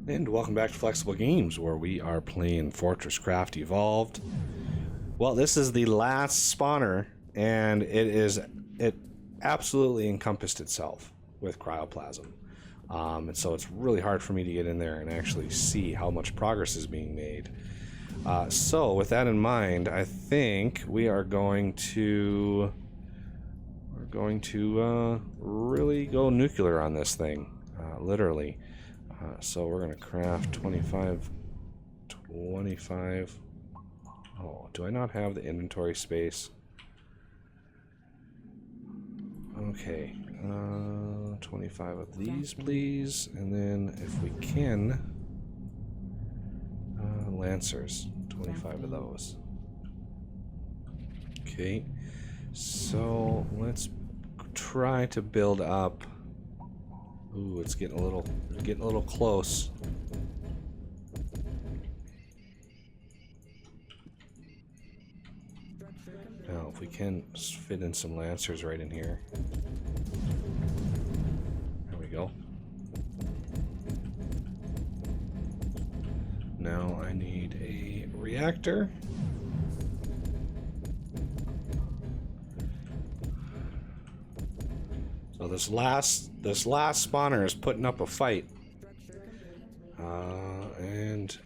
And welcome back to Flexible Games, where we are playing FortressCraft Evolved. Well, this is the last spawner, and it absolutely encompassed itself with cryoplasm. And so it's really hard for me to get in there and actually see how much progress is being made. So with that in mind, I think we are going to really go nuclear on this thing, literally. So we're going to craft 25. Oh, do I not have the inventory space? Okay, 25 of these, please. And then if we can, Lancers, 25 of those. Okay, so let's try to build up. Ooh, it's getting a little close. Now, if we can fit in some Lancers right in here. There we go. Now I need a reactor. So this last spawner is putting up a fight, and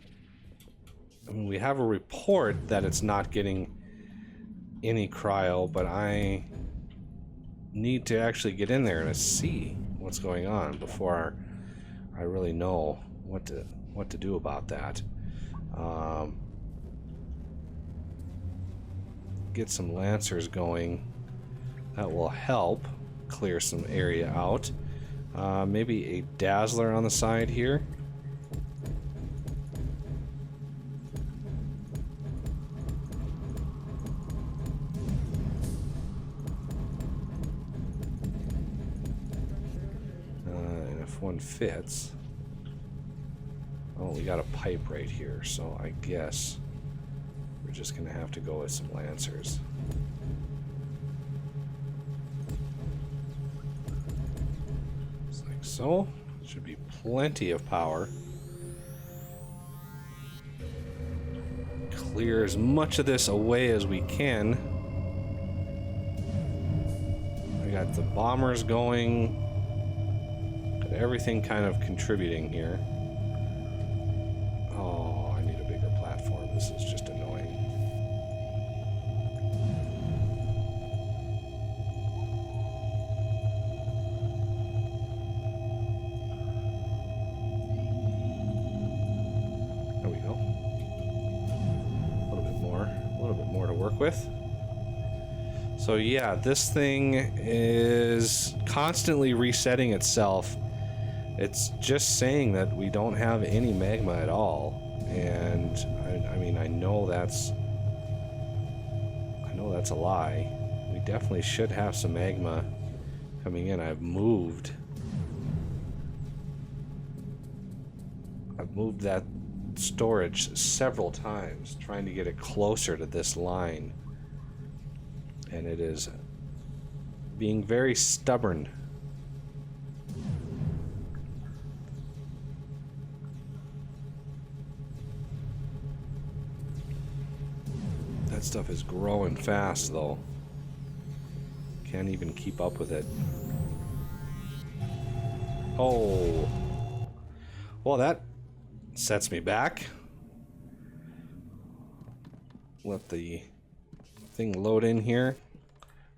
I mean, we have a report that it's not getting any cryo, but I need to actually get in there and see what's going on before I really know what to do about that. Get some Lancers going. That will help clear some area out. Maybe a Dazzler on the side here. And if one fits. Oh, we got a pipe right here, so I guess we're just gonna have to go with some Lancers. So, should be plenty of power. Clear as much of this away as we can. I got the bombers going. Got everything kind of contributing here. Oh, I need a bigger platform. This is just annoying. With. So yeah, this thing is constantly resetting itself. It's just saying that we don't have any magma at all, and I mean I know that's a lie. We definitely should have some magma coming in. I've moved that storage several times trying to get it closer to this line, and it is being very stubborn. That stuff is growing fast though. Can't even keep up with it. Oh, well, that sets me back. Let the thing load in here.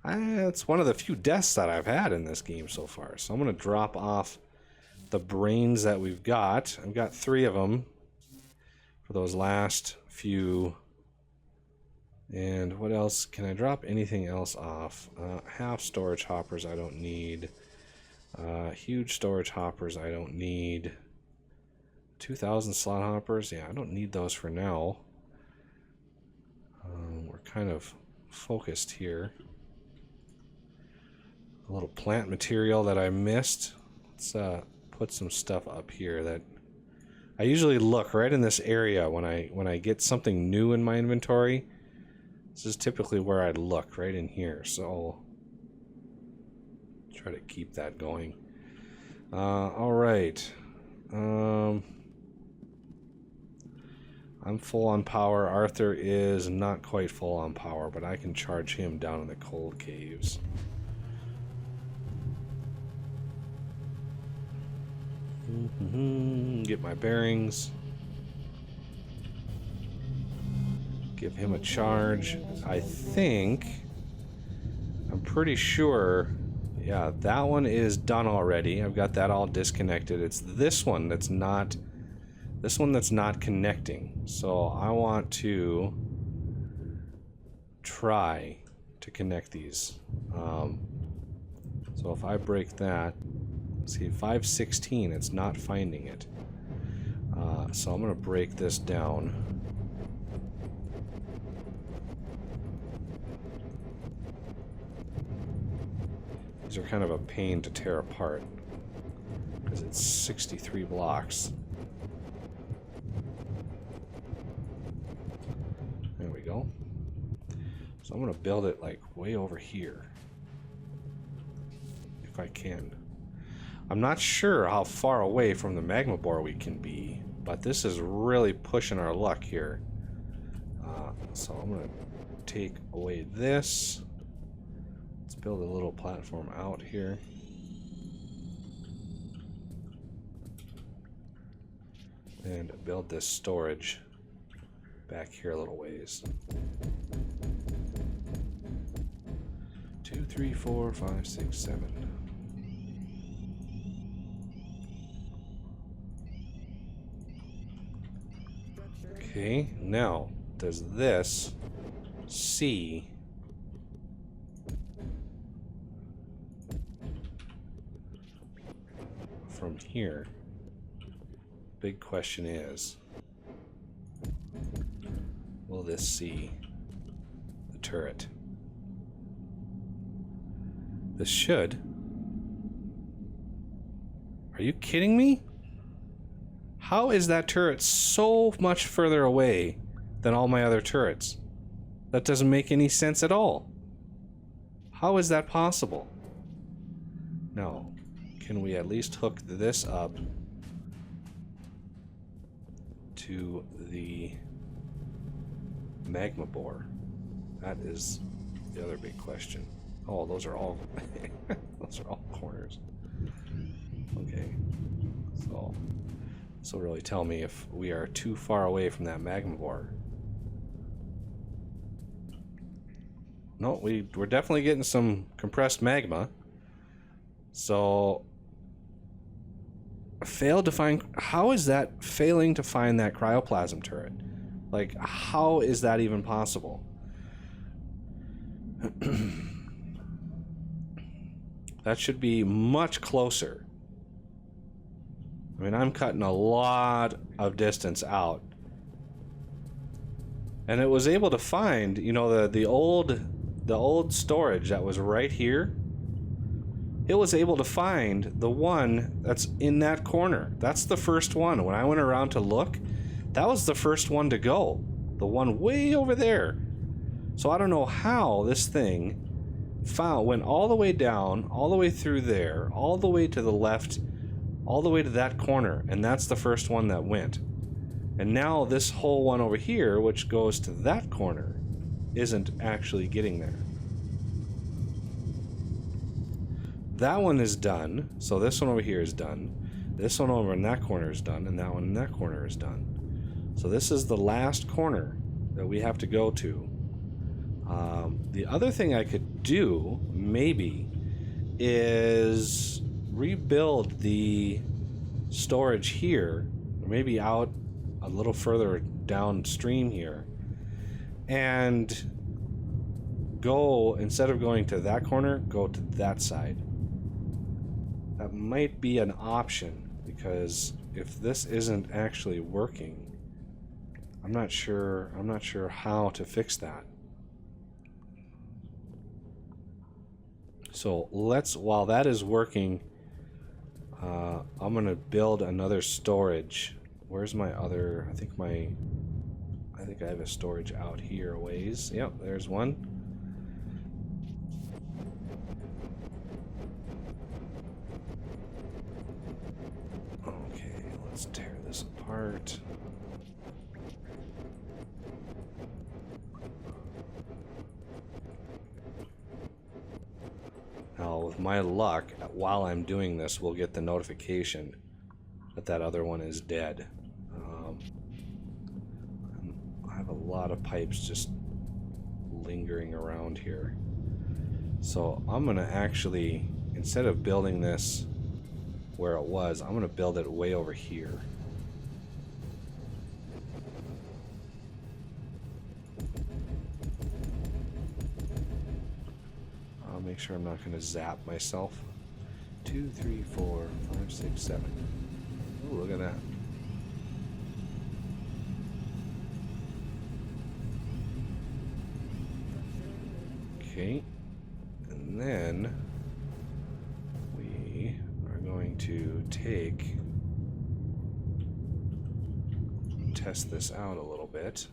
It's one of the few deaths that I've had in this game so far. So I'm going to drop off the brains that we've got. I've got 3 of them for those last few. And what else? Can I drop anything else off? Half storage hoppers I don't need. Huge storage hoppers I don't need. 2,000 slot hoppers, yeah, I don't need those for now. We're kind of focused here. A little plant material that I missed. Let's put some stuff up here that I usually look right in this area when I get something new in my inventory. This is typically where I look, right in here. So try to keep that going. All right. I'm full on power. Arthur is not quite full on power, but I can charge him down in the cold caves. Get my bearings. Give him a charge. I think, I'm pretty sure, yeah, that one is done already. I've got that all disconnected. It's this one that's not connecting. So I want to try to connect these. So if I break that, see, 516, it's not finding it. So I'm going to break this down. These are kind of a pain to tear apart because it's 63 blocks. There we go. So I'm going to build it like way over here if I can. I'm not sure how far away from the magma bore we can be, but this is really pushing our luck here. So I'm going to take away this. Let's build a little platform out here. And build this storage back here a little ways. 2, 3, 4, 5, 6, 7. Okay, now does this C from here? Big question is, will this see the turret? This should. Are you kidding me? How is that turret so much further away than all my other turrets? That doesn't make any sense at all. How is that possible? Now, can we at least hook this up to the magma bore? That is the other big question. Oh, those are all those are all corners. Okay, so this will really tell me if we are too far away from that magma bore. No, we're definitely getting some compressed magma. So failed to find. How is that failing to find that cryoplasm turret? Like, how is that even possible? That should be much closer. I mean, I'm cutting a lot of distance out. And it was able to find, you know, the old storage that was right here. It was able to find the one that's in that corner. That's the first one. When I went around to look, that was the first one to go. The one way over there. So I don't know how this thing went all the way down, all the way through there, all the way to the left, all the way to that corner, and that's the first one that went. And now this whole one over here, which goes to that corner, isn't actually getting there. That one is done, so this one over here is done. This one over in that corner is done, and that one in that corner is done. So this is the last corner that we have to go to. The other thing I could do, maybe, is rebuild the storage here, or maybe out a little further downstream here, and go, instead of going to that corner, go to that side. That might be an option, because if this isn't actually working, I'm not sure how to fix that. So while that is working, I'm gonna build another storage. Where's my other? I think I have a storage out here a ways. Yep, there's one. Okay, let's tear this apart. my luck, while I'm doing this, we'll get the notification that that other one is dead. I have a lot of pipes just lingering around here. So I'm going to actually, instead of building this where it was, I'm going to build it way over here. I'll make sure I'm not going to zap myself. 2, 3, 4, 5, 6, 7. Oh, look at that. Okay. And then we are going to test this out a little bit.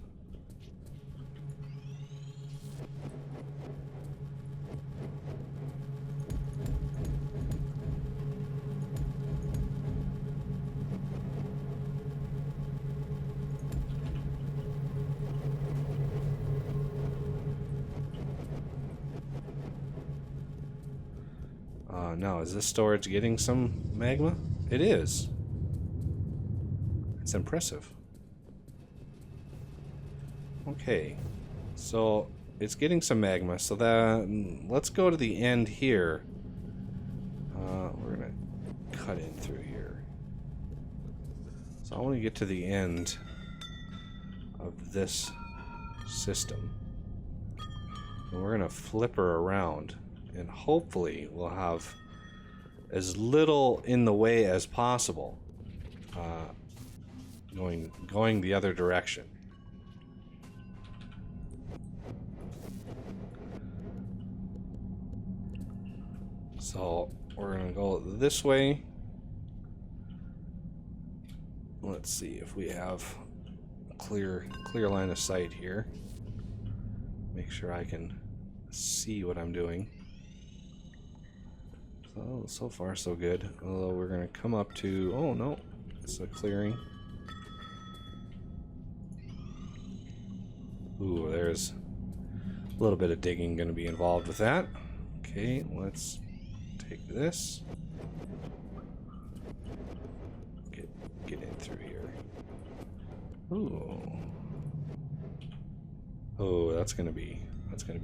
Now, is this storage getting some magma? It is. It's impressive. Okay, so it's getting some magma, so that let's go to the end here. We're gonna cut in through here. So I want to get to the end of this system, and we're gonna flip her around, and hopefully we'll have as little in the way as possible going the other direction. So we're gonna go this way. Let's see if we have a clear line of sight here. Make sure I can see what I'm doing. So far so good. Although we're gonna come up to, oh no, it's a clearing. Ooh, there's a little bit of digging gonna be involved with that. Okay, let's take this. Get in through here. Ooh. Oh, that's gonna be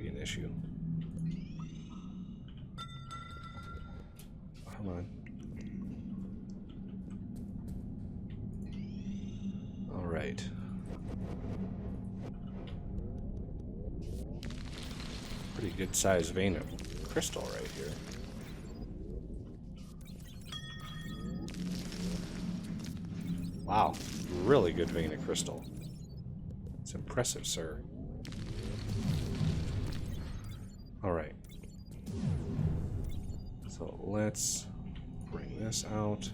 an issue. Come on. All right. Pretty good sized vein of crystal right here. Wow, really good vein of crystal. It's impressive, sir. All right. So let's bring this out.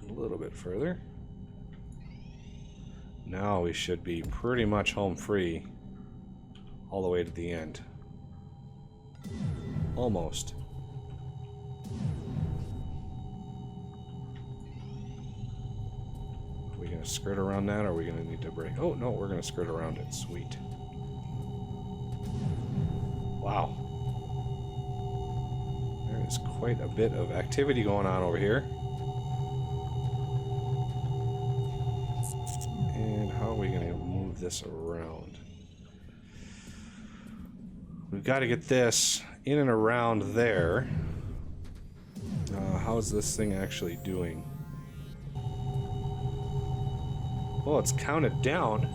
A little bit further. Now we should be pretty much home free all the way to the end. Almost. Are we going to skirt around that, or are we going to need to break? Oh, no, we're going to skirt around it. Sweet. Wow. There is quite a bit of activity going on over here. And how are we going to move this around? We've got to get this in and around there. How's this thing actually doing? Oh, it's counted down.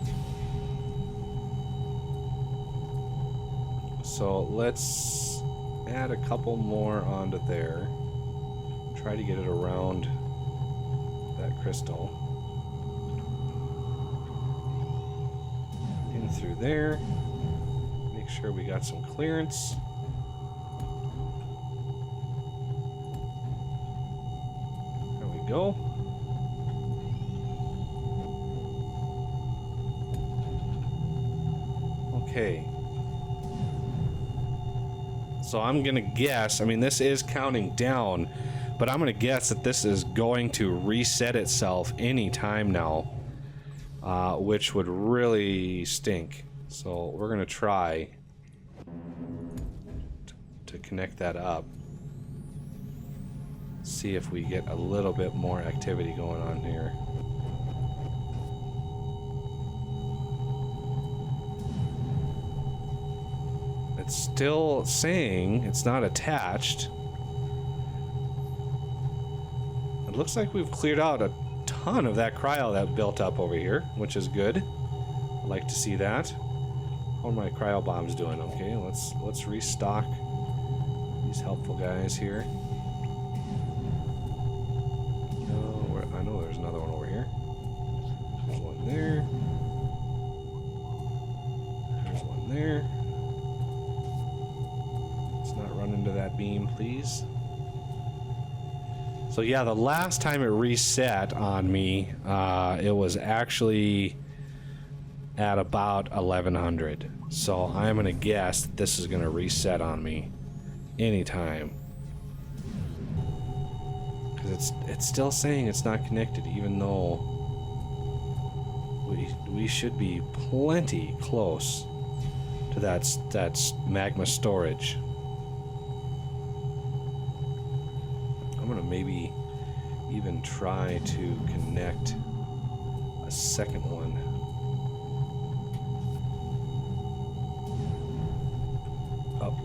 So let's add a couple more onto there. Try to get it around that crystal. In through there. Make sure we got some clearance. There we go. Okay. So I'm gonna guess, I mean, this is counting down, but I'm gonna guess that this is going to reset itself any time now. which would really stink. So we're gonna try to connect that up. See if we get a little bit more activity going on here. It's still saying it's not attached. It looks like we've cleared out a ton of that cryo that built up over here, which is good. I'd like to see that. How are my cryo bombs doing? Okay, let's restock these helpful guys here. I know there's another one over here. There's one there. There's one there. Let's not run into that beam, please. So yeah, the last time it reset on me, it was actually at about 1100. So I'm gonna guess that this is gonna reset on me anytime. Because it's still saying it's not connected, even though we should be plenty close to that magma storage. I'm gonna maybe even try to connect a second one. Up.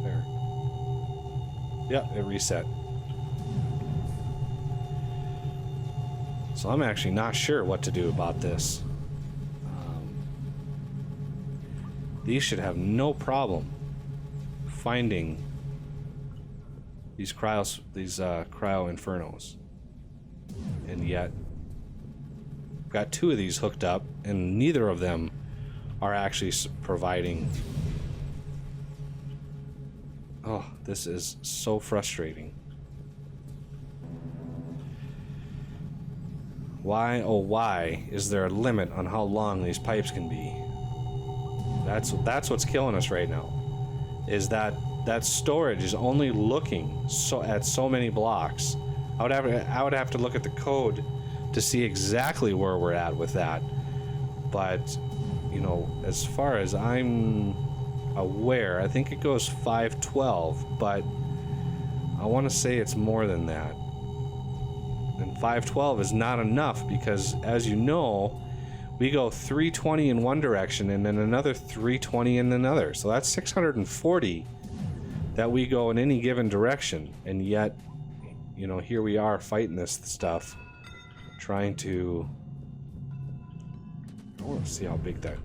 There. Yeah, it reset. So I'm actually not sure what to do about this. These should have no problem finding these cryo infernos, and yet got two of these hooked up, and neither of them are actually providing. Oh, this is so frustrating. Why, oh why, is there a limit on how long these pipes can be? That's what's killing us right now. Is that storage is only looking at so many blocks. I would have to look at the code to see exactly where we're at with that. But, you know, as far as I'm aware, I think it goes 512, but I want to say it's more than that. And 512 is not enough because, as you know, we go 320 in one direction and then another 320 in another. So that's 640 that we go in any given direction. And yet, you know, here we are fighting this stuff, trying to... I want to see how big that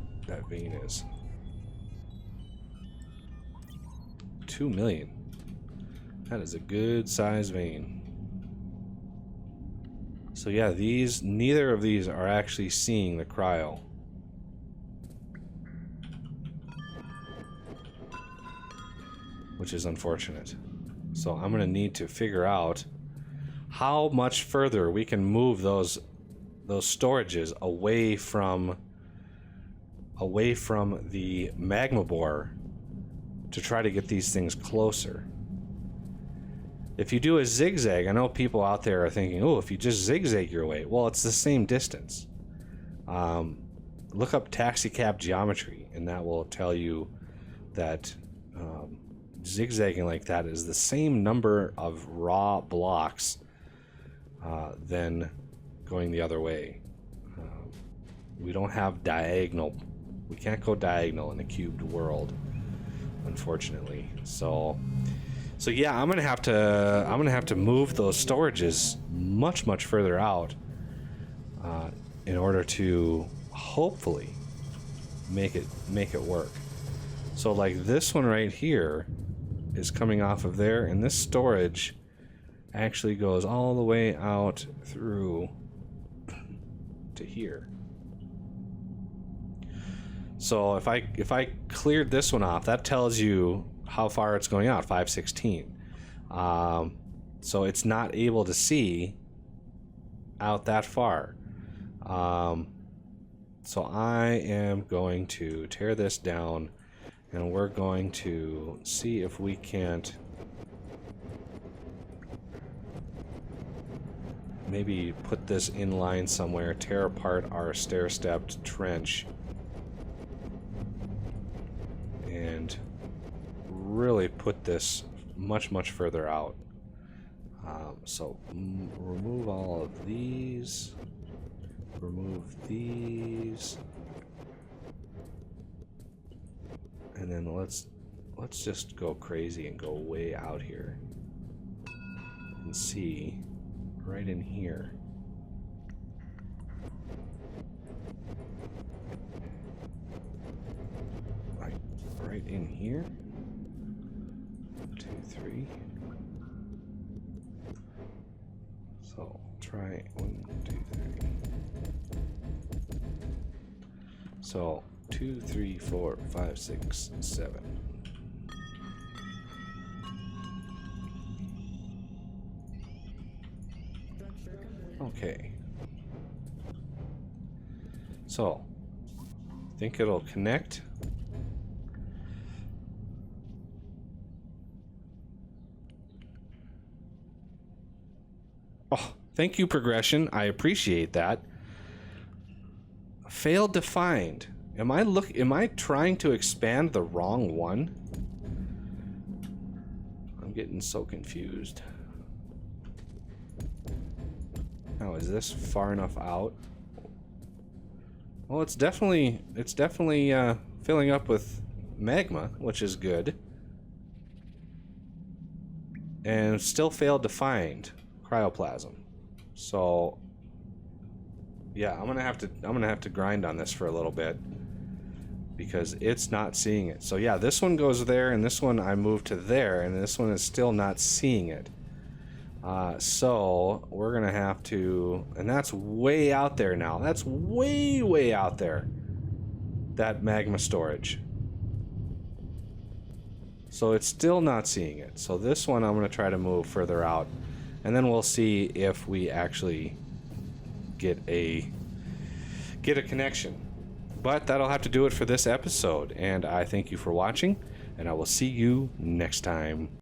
vein is. 2 million. That is a good size vein. So yeah, neither of these are actually seeing the cryo. Which is unfortunate. So I'm gonna need to figure out how much further we can move those storages away from the magma bore to try to get these things closer. If you do a zigzag, I know people out there are thinking, oh, if you just zigzag your way, well, it's the same distance. Look up taxi cab geometry, and that will tell you that zigzagging like that is the same number of raw blocks than going the other way. We don't have diagonal. We can't go diagonal in a cubed world, unfortunately. So yeah, I'm gonna have to move those storages much further out in order to hopefully make it work. So like this one right here is coming off of there, and this storage actually goes all the way out through to here. So if I cleared this one off, that tells you how far it's going out, 516. So it's not able to see out that far. So I am going to tear this down, and we're going to see if we can't maybe put this in line somewhere, tear apart our stair-stepped trench, and really put this much, much further out. So remove all of these, remove these, and then let's just go crazy and go way out here and see right in here. Right in here. 2, 3. So try 1, 2, 3. So 2, 3, 4, 5, 6, 7. Okay. So think it'll connect. Oh, thank you, progression. I appreciate that. Failed to find. Am I trying to expand the wrong one? I'm getting so confused. Now, is this far enough out? Well, it's definitely filling up with magma, which is good. And still failed to find cryoplasm. So yeah, I'm gonna have to grind on this for a little bit because it's not seeing it. So yeah, this one goes there, and this one I moved to there, and this one is still not seeing it. So we're gonna have to, and that's way out there now. That's way out there. That magma storage. So it's still not seeing it. So this one I'm gonna try to move further out. And then we'll see if we actually get a connection. But that'll have to do it for this episode. And I thank you for watching, and I will see you next time.